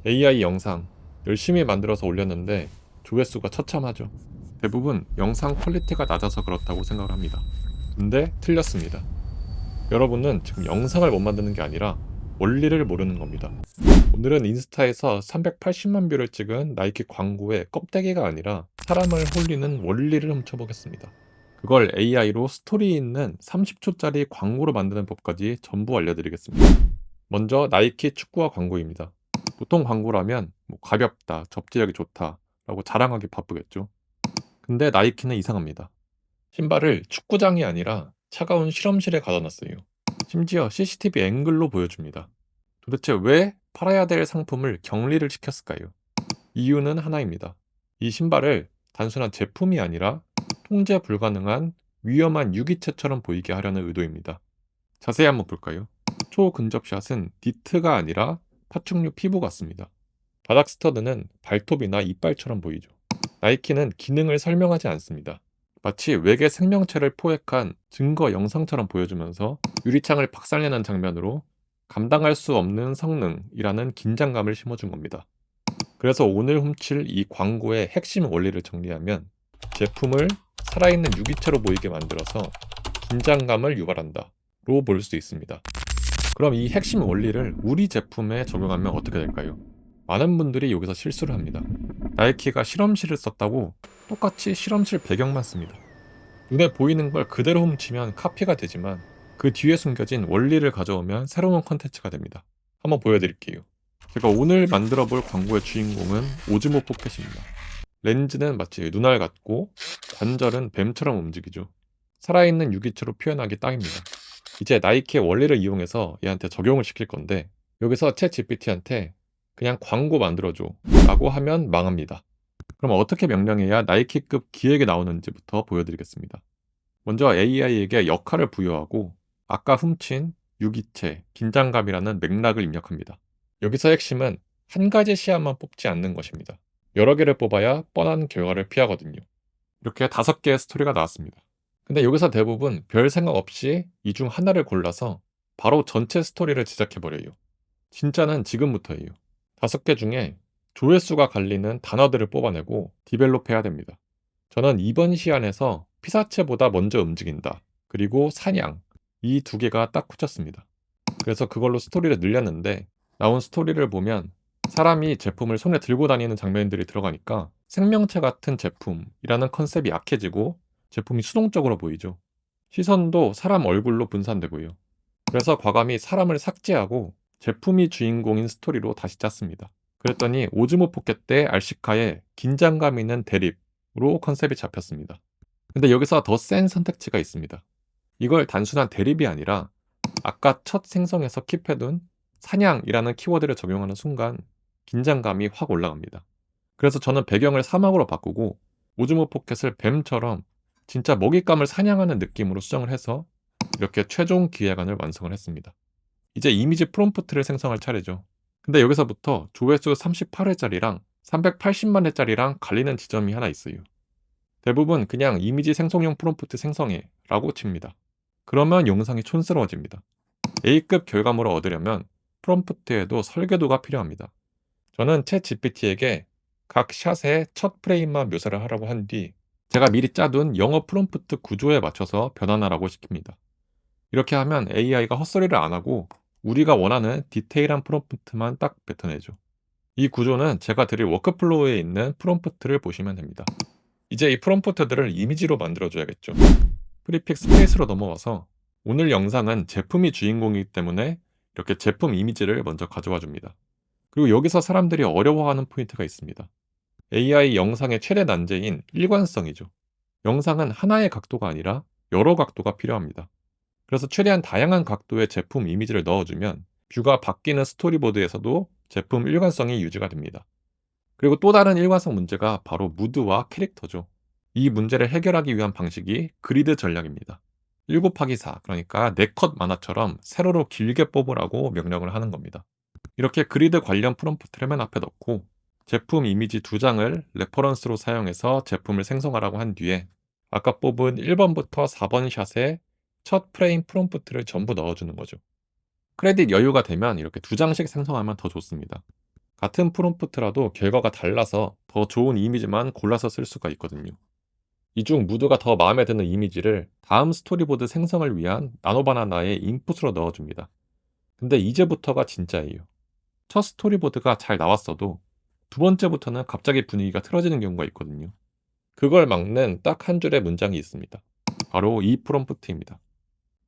AI 영상 열심히 만들어서 올렸는데 조회수가 처참하죠. 대부분 영상 퀄리티가 낮아서 그렇다고 생각을 합니다. 근데 틀렸습니다. 여러분은 지금 영상을 못 만드는 게 아니라 원리를 모르는 겁니다. 오늘은 인스타에서 380만 뷰를 찍은 나이키 광고의 껍데기가 아니라 사람을 홀리는 원리를 훔쳐보겠습니다. 그걸 AI로 스토리 있는 30초짜리 광고로 만드는 법까지 전부 알려드리겠습니다. 먼저 나이키 축구화 광고입니다. 보통 광고라면 가볍다, 접지력이 좋다 라고 자랑하기 바쁘겠죠. 근데 나이키는 이상합니다. 신발을 축구장이 아니라 차가운 실험실에 가둬 놨어요. 심지어 CCTV 앵글로 보여줍니다. 도대체 왜 팔아야 될 상품을 격리를 시켰을까요? 이유는 하나입니다. 이 신발을 단순한 제품이 아니라 통제 불가능한 위험한 유기체처럼 보이게 하려는 의도입니다. 자세히 한번 볼까요? 초근접샷은 니트가 아니라 파충류 피부 같습니다. 바닥 스터드는 발톱이나 이빨처럼 보이죠. 나이키는 기능을 설명하지 않습니다. 마치 외계 생명체를 포획한 증거 영상처럼 보여주면서 유리창을 박살내는 장면으로 감당할 수 없는 성능이라는 긴장감을 심어준 겁니다. 그래서 오늘 훔칠 이 광고의 핵심 원리를 정리하면 제품을 살아있는 유기체로 보이게 만들어서 긴장감을 유발한다 로 볼 수 있습니다. 그럼 이 핵심 원리를 우리 제품에 적용하면 어떻게 될까요? 많은 분들이 여기서 실수를 합니다. 나이키가 실험실을 썼다고 똑같이 실험실 배경만 씁니다. 눈에 보이는 걸 그대로 훔치면 카피가 되지만 그 뒤에 숨겨진 원리를 가져오면 새로운 컨텐츠가 됩니다. 한번 보여드릴게요. 제가 오늘 만들어 볼 광고의 주인공은 오즈모 포켓입니다. 렌즈는 마치 눈알 같고 관절은 뱀처럼 움직이죠. 살아있는 유기체로 표현하기 딱입니다. 이제 나이키의 원리를 이용해서 얘한테 적용을 시킬 건데 여기서 챗 GPT한테 그냥 광고 만들어줘 라고 하면 망합니다. 그럼 어떻게 명령해야 나이키급 기획이 나오는지부터 보여드리겠습니다. 먼저 AI에게 역할을 부여하고 아까 훔친 유기체, 긴장감이라는 맥락을 입력합니다. 여기서 핵심은 한 가지 시야만 뽑지 않는 것입니다. 여러 개를 뽑아야 뻔한 결과를 피하거든요. 이렇게 5개의 스토리가 나왔습니다. 근데 여기서 대부분 별 생각 없이 이 중 하나를 골라서 바로 전체 스토리를 제작해버려요. 진짜는 지금부터예요. 5개 중에 조회수가 갈리는 단어들을 뽑아내고 디벨롭해야 됩니다. 저는 이번 시안에서 피사체보다 먼저 움직인다. 그리고 사냥. 이 2개가 딱 꽂혔습니다. 그래서 그걸로 스토리를 늘렸는데 나온 스토리를 보면 사람이 제품을 손에 들고 다니는 장면들이 들어가니까 생명체 같은 제품이라는 컨셉이 약해지고 제품이 수동적으로 보이죠. 시선도 사람 얼굴로 분산되고요. 그래서 과감히 사람을 삭제하고 제품이 주인공인 스토리로 다시 짰습니다. 그랬더니 오즈모 포켓 때 알시카의 긴장감 있는 대립으로 컨셉이 잡혔습니다. 근데 여기서 더 센 선택지가 있습니다. 이걸 단순한 대립이 아니라 아까 첫 생성에서 킵해둔 사냥이라는 키워드를 적용하는 순간 긴장감이 확 올라갑니다. 그래서 저는 배경을 사막으로 바꾸고 오즈모 포켓을 뱀처럼 진짜 먹잇감을 사냥하는 느낌으로 수정을 해서 이렇게 최종 기획안을 완성을 했습니다. 이제 이미지 프롬프트를 생성할 차례죠. 근데 여기서부터 조회수 38회짜리랑 380만 회짜리랑 갈리는 지점이 하나 있어요. 대부분 그냥 이미지 생성용 프롬프트 생성해 라고 칩니다. 그러면 영상이 촌스러워집니다. A급 결과물을 얻으려면 프롬프트에도 설계도가 필요합니다. 저는 챗 GPT에게 각 샷의 첫 프레임만 묘사를 하라고 한 뒤 제가 미리 짜둔 영어 프롬프트 구조에 맞춰서 변환하라고 시킵니다. 이렇게 하면 AI가 헛소리를 안 하고 우리가 원하는 디테일한 프롬프트만 딱 뱉어내죠. 이 구조는 제가 드릴 워크플로우에 있는 프롬프트를 보시면 됩니다. 이제 이 프롬프트들을 이미지로 만들어줘야겠죠. 프리픽 스페이스로 넘어와서 오늘 영상은 제품이 주인공이기 때문에 이렇게 제품 이미지를 먼저 가져와 줍니다. 그리고 여기서 사람들이 어려워하는 포인트가 있습니다. AI 영상의 최대 난제인 일관성이죠. 영상은 하나의 각도가 아니라 여러 각도가 필요합니다. 그래서 최대한 다양한 각도의 제품 이미지를 넣어주면 뷰가 바뀌는 스토리보드에서도 제품 일관성이 유지가 됩니다. 그리고 또 다른 일관성 문제가 바로 무드와 캐릭터죠. 이 문제를 해결하기 위한 방식이 그리드 전략입니다. 1 곱하기 4, 그러니까 4컷 만화처럼 세로로 길게 뽑으라고 명령을 하는 겁니다. 이렇게 그리드 관련 프롬프트를 맨 앞에 넣고 제품 이미지 2장을 레퍼런스로 사용해서 제품을 생성하라고 한 뒤에 아까 뽑은 1번부터 4번 샷에 첫 프레임 프롬프트를 전부 넣어주는 거죠. 크레딧 여유가 되면 이렇게 2장씩 생성하면 더 좋습니다. 같은 프롬프트라도 결과가 달라서 더 좋은 이미지만 골라서 쓸 수가 있거든요. 이 중 무드가 더 마음에 드는 이미지를 다음 스토리보드 생성을 위한 나노바나나의 인풋으로 넣어줍니다. 근데 이제부터가 진짜예요. 첫 스토리보드가 잘 나왔어도 두 번째부터는 갑자기 분위기가 틀어지는 경우가 있거든요. 그걸 막는 딱 한 줄의 문장이 있습니다. 바로 이 프롬프트입니다.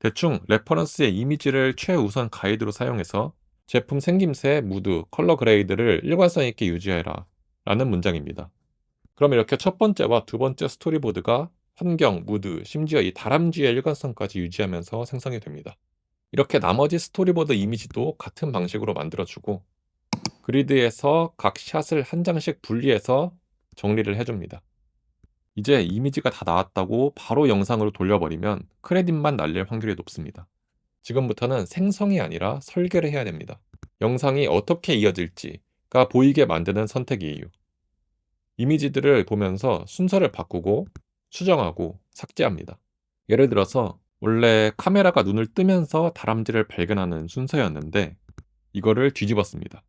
대충 레퍼런스의 이미지를 최우선 가이드로 사용해서 제품 생김새, 무드, 컬러 그레이드를 일관성 있게 유지해라 라는 문장입니다. 그럼 이렇게 첫 번째와 두 번째 스토리보드가 환경, 무드, 심지어 이 다람쥐의 일관성까지 유지하면서 생성이 됩니다. 이렇게 나머지 스토리보드 이미지도 같은 방식으로 만들어주고 그리드에서 각 샷을 한 장씩 분리해서 정리를 해줍니다. 이제 이미지가 다 나왔다고 바로 영상으로 돌려버리면 크레딧만 날릴 확률이 높습니다. 지금부터는 생성이 아니라 설계를 해야 됩니다. 영상이 어떻게 이어질지가 보이게 만드는 선택이에요. 이미지들을 보면서 순서를 바꾸고 수정하고 삭제합니다. 예를 들어서 원래 카메라가 눈을 뜨면서 다람쥐를 발견하는 순서였는데 이거를 뒤집었습니다.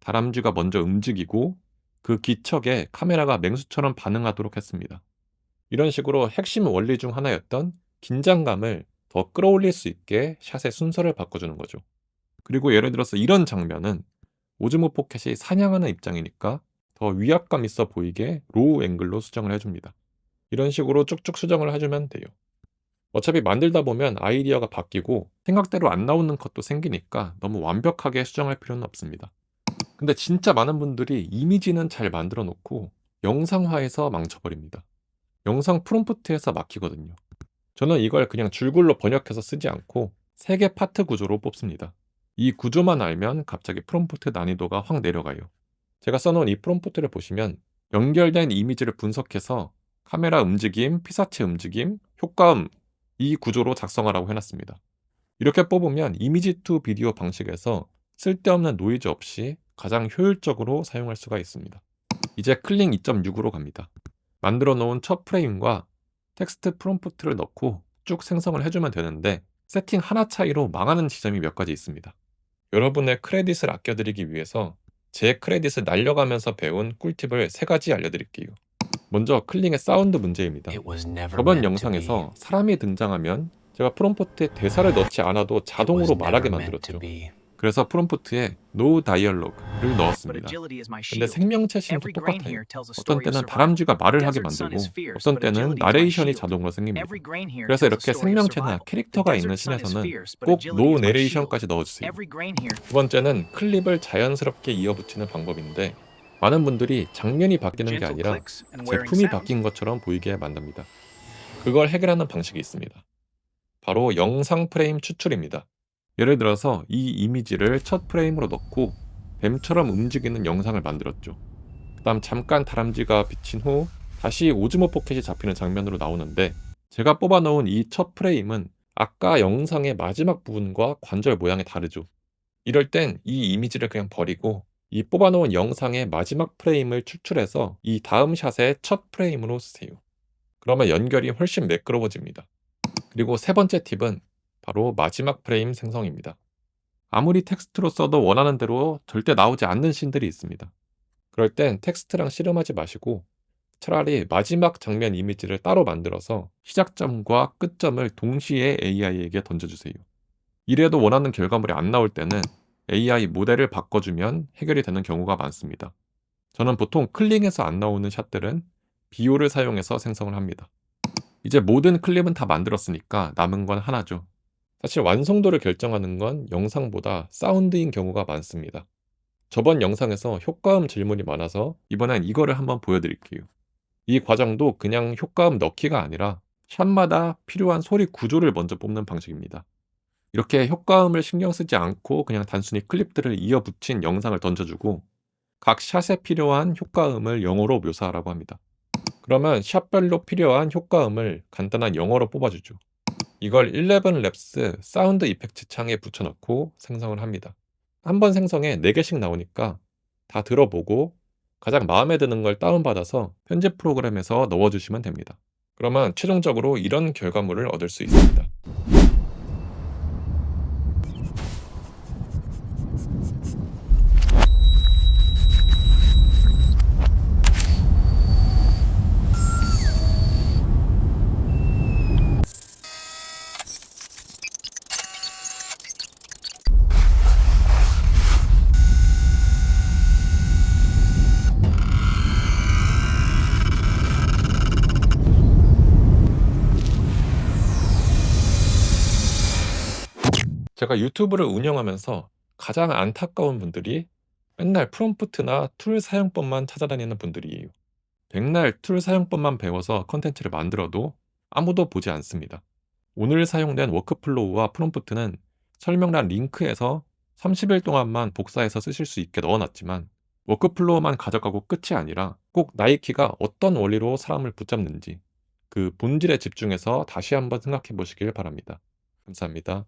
다람쥐가 먼저 움직이고 그 기척에 카메라가 맹수처럼 반응하도록 했습니다. 이런 식으로 핵심 원리 중 하나였던 긴장감을 더 끌어올릴 수 있게 샷의 순서를 바꿔주는 거죠. 그리고 예를 들어서 이런 장면은 오즈모 포켓이 사냥하는 입장이니까 더 위압감 있어 보이게 로우 앵글로 수정을 해줍니다. 이런 식으로 쭉쭉 수정을 해주면 돼요. 어차피 만들다 보면 아이디어가 바뀌고 생각대로 안 나오는 컷도 생기니까 너무 완벽하게 수정할 필요는 없습니다. 근데 진짜 많은 분들이 이미지는 잘 만들어 놓고 영상화해서 망쳐버립니다. 영상 프롬프트에서 막히거든요. 저는 이걸 그냥 줄글로 번역해서 쓰지 않고 3개 파트 구조로 뽑습니다. 이 구조만 알면 갑자기 프롬프트 난이도가 확 내려가요. 제가 써놓은 이 프롬프트를 보시면 연결된 이미지를 분석해서 카메라 움직임, 피사체 움직임, 효과음 이 구조로 작성하라고 해놨습니다. 이렇게 뽑으면 이미지 투 비디오 방식에서 쓸데없는 노이즈 없이 가장 효율적으로 사용할 수가 있습니다. 이제 클링 2.6으로 갑니다. 만들어 놓은 첫 프레임과 텍스트 프롬프트를 넣고 쭉 생성을 해주면 되는데 세팅 하나 차이로 망하는 지점이 몇 가지 있습니다. 여러분의 크레딧을 아껴드리기 위해서 제 크레딧을 날려가면서 배운 꿀팁을 3가지 알려드릴게요. 먼저 클링의 사운드 문제입니다. 저번 영상에서 사람이 등장하면 제가 프롬프트에 대사를 넣지 않아도 자동으로 말하게 만들었죠. 그래서 프롬프트에 No Dialogue를 넣었습니다. 근데 생명체 신도 똑같아요. 어떤 때는 다람쥐가 말을 하게 만들고 어떤 때는 나레이션이 자동으로 생깁니다. 그래서 이렇게 생명체나 캐릭터가 있는 씬에서는 꼭 No Narration까지 넣어주세요. 두 번째는 클립을 자연스럽게 이어붙이는 방법인데 많은 분들이 장면이 바뀌는 게 아니라 제품이 바뀐 것처럼 보이게 만듭니다. 그걸 해결하는 방식이 있습니다. 바로 영상 프레임 추출입니다. 예를 들어서 이 이미지를 첫 프레임으로 넣고 뱀처럼 움직이는 영상을 만들었죠. 그 다음 잠깐 다람쥐가 비친 후 다시 오즈모 포켓이 잡히는 장면으로 나오는데 제가 뽑아놓은 이 첫 프레임은 아까 영상의 마지막 부분과 관절 모양이 다르죠. 이럴 땐 이 이미지를 그냥 버리고 이 뽑아놓은 영상의 마지막 프레임을 추출해서 이 다음 샷의 첫 프레임으로 쓰세요. 그러면 연결이 훨씬 매끄러워집니다. 그리고 세 번째 팁은 바로 마지막 프레임 생성입니다. 아무리 텍스트로 써도 원하는 대로 절대 나오지 않는 씬들이 있습니다. 그럴 땐 텍스트랑 씨름하지 마시고 차라리 마지막 장면 이미지를 따로 만들어서 시작점과 끝점을 동시에 AI에게 던져주세요. 이래도 원하는 결과물이 안 나올 때는 AI 모델을 바꿔주면 해결이 되는 경우가 많습니다. 저는 보통 클릭해서 안 나오는 샷들은 비오를 사용해서 생성을 합니다. 이제 모든 클립은 다 만들었으니까 남은 건 하나죠. 사실 완성도를 결정하는 건 영상보다 사운드인 경우가 많습니다. 저번 영상에서 효과음 질문이 많아서 이번엔 이거를 한번 보여드릴게요. 이 과정도 그냥 효과음 넣기가 아니라 샷마다 필요한 소리 구조를 먼저 뽑는 방식입니다. 이렇게 효과음을 신경 쓰지 않고 그냥 단순히 클립들을 이어 붙인 영상을 던져주고 각 샷에 필요한 효과음을 영어로 묘사하라고 합니다. 그러면 샷별로 필요한 효과음을 간단한 영어로 뽑아주죠. 이걸 11랩스 사운드 이펙트 창에 붙여넣고 생성을 합니다. 한번 생성에 4개씩 나오니까 다 들어보고 가장 마음에 드는 걸 다운받아서 편집 프로그램에서 넣어주시면 됩니다. 그러면 최종적으로 이런 결과물을 얻을 수 있습니다. 제가 유튜브를 운영하면서 가장 안타까운 분들이 맨날 프롬프트나 툴 사용법만 찾아다니는 분들이에요. 백날 툴 사용법만 배워서 컨텐츠를 만들어도 아무도 보지 않습니다. 오늘 사용된 워크플로우와 프롬프트는 설명란 링크에서 30일 동안만 복사해서 쓰실 수 있게 넣어놨지만, 워크플로우만 가져가고 끝이 아니라 꼭 나이키가 어떤 원리로 사람을 붙잡는지 그 본질에 집중해서 다시 한번 생각해 보시길 바랍니다. 감사합니다.